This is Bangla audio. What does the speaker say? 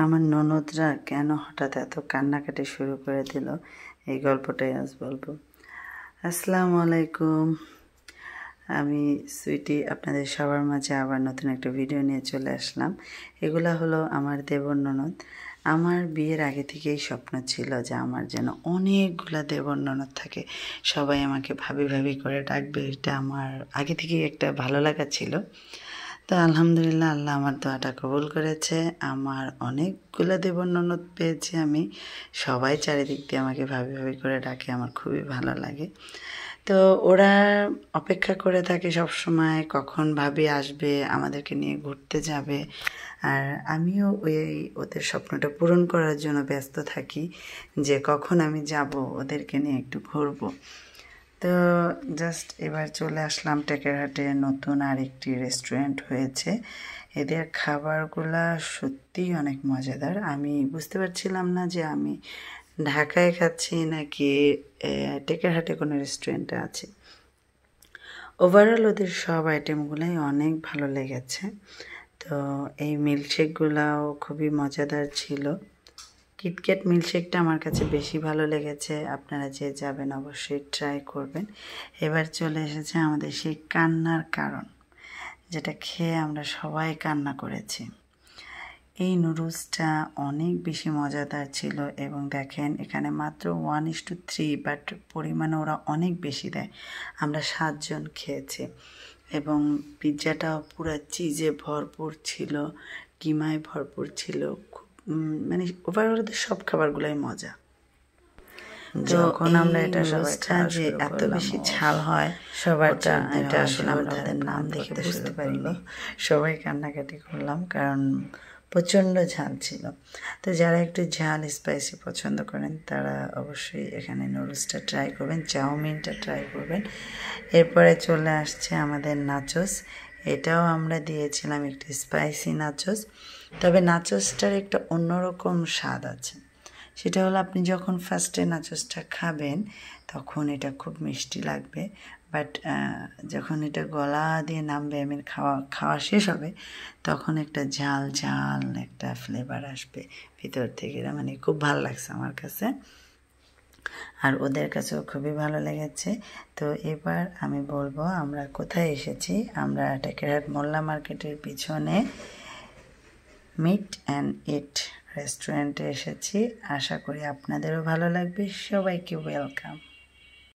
আমার ননদরা কেন হঠাৎ এত কান্নাকাটি শুরু করে দিল এই গল্পটাই আজ বলবো। আসসালামু আলাইকুম, আমি সুইটি আপনাদের সবার মাঝে আবার নতুন একটা ভিডিও নিয়ে চলে আসলাম। এগুলা হলো আমার দেবর ননদ। আমার বিয়ের আগে থেকেই স্বপ্ন ছিল যে আমার যেন অনেকগুলা দেবর ননদ থাকে, সবাই আমাকে ভাবি ভাবি করে ডাকবে। এটা আমার আগে থেকেই একটা ভালো লাগা ছিল। তো আলহামদুলিল্লাহ, আল্লাহ আমার দোয়াটা কবুল করেছে। আমার অনেকগুলো দেবর ননদ পেয়েছি আমি। সবাই চারিদিক দিয়ে আমাকে ভাবি ভাবি করে ডাকে, আমার খুবই ভালো লাগে। তো ওরা অপেক্ষা করে থাকে সব সময় কখন ভাবি আসবে, আমাদেরকে নিয়ে ঘুরতে যাবে। আর আমিও ওদের স্বপ্নটা পূরণ করার জন্য ব্যস্ত থাকি যে কখন আমি যাব ওদেরকে নিয়ে একটু ঘুরবো। তো জাস্ট এবার চলে আসলাম টেকেরহাটে। নতুন আরেকটি রেস্টুরেন্ট হয়েছে, এদের খাবারগুলা সত্যিই অনেক মজাদার। আমি বুঝতে পারছিলাম না যে আমি ঢাকায় খাচ্ছি নাকি টেকেরহাটে কোনো রেস্টুরেন্টে আছি। ওভারঅল ওদের সব আইটেমগুলাই অনেক ভালো লেগেছে। তো এই মিল্কশেকগুলাও খুবই মজাদার ছিল। কিটক্যাট মিল্কশেকটা আমার কাছে বেশি ভালো লেগেছে। আপনারা যে যাবেন অবশ্যই ট্রাই করবেন। এবার চলে এসেছে আমাদের সেই কান্নার কারণ, যেটা খেয়ে আমরা সবাই কান্না করেছি। এই নুডলসটা অনেক বেশি মজাদার ছিল এবং দেখেন এখানে মাত্র 1:3, বাট পরিমাণে ওরা অনেক বেশি দেয়। আমরা 7 জন খেয়েছি এবং পিৎজাটাও পুরো চিজে ভরপুর ছিল, কিমায় ভরপুর ছিল। মানে ওভারঅল সব খাবারগুলাই মজা। যখন আমরা এটা সবাই যে এত বেশি ঝাল হয় সবারটা, এটা আসলে আমরা ওদের নাম দেখে বুঝতে পারিনি। সবাই কান্নাকাটি করলাম কারণ প্রচণ্ড ঝাল ছিল। তো যারা একটু ঝাল স্পাইসি পছন্দ করেন তারা অবশ্যই এখানে নুডলসটা ট্রাই করবেন, চাউমিনটা ট্রাই করবেন। এরপরে চলে আসছে আমাদের নাচোস। এটাও আমরা দিয়েছিলাম একটি স্পাইসি নাচোস, তবে নাচোসটার একটা অন্যরকম স্বাদ আছে। সেটা হলো আপনি যখন ফার্স্টে নাচোসটা খাবেন তখন এটা খুব মিষ্টি লাগবে, বাট যখন এটা গলা দিয়ে নামবে, খাওয়া শেষ হবে, তখন একটা ঝাল ঝাল একটা ফ্লেভার আসবে ভিতর থেকে। মানে খুব ভালো লাগছে আমার কাছে, আর ওদের কাছেও খুবই ভালো লেগেছে। তো এবার আমি বলবো আমরা কোথায় এসেছি। আমরা টেকেরহাট মোল্লা মার্কেটের পিছনে মিট অ্যান্ড ইট রেস্টুরেন্টে এসেছি। আশা করি আপনাদেরও ভালো লাগবে। সবাইকে ওয়েলকাম।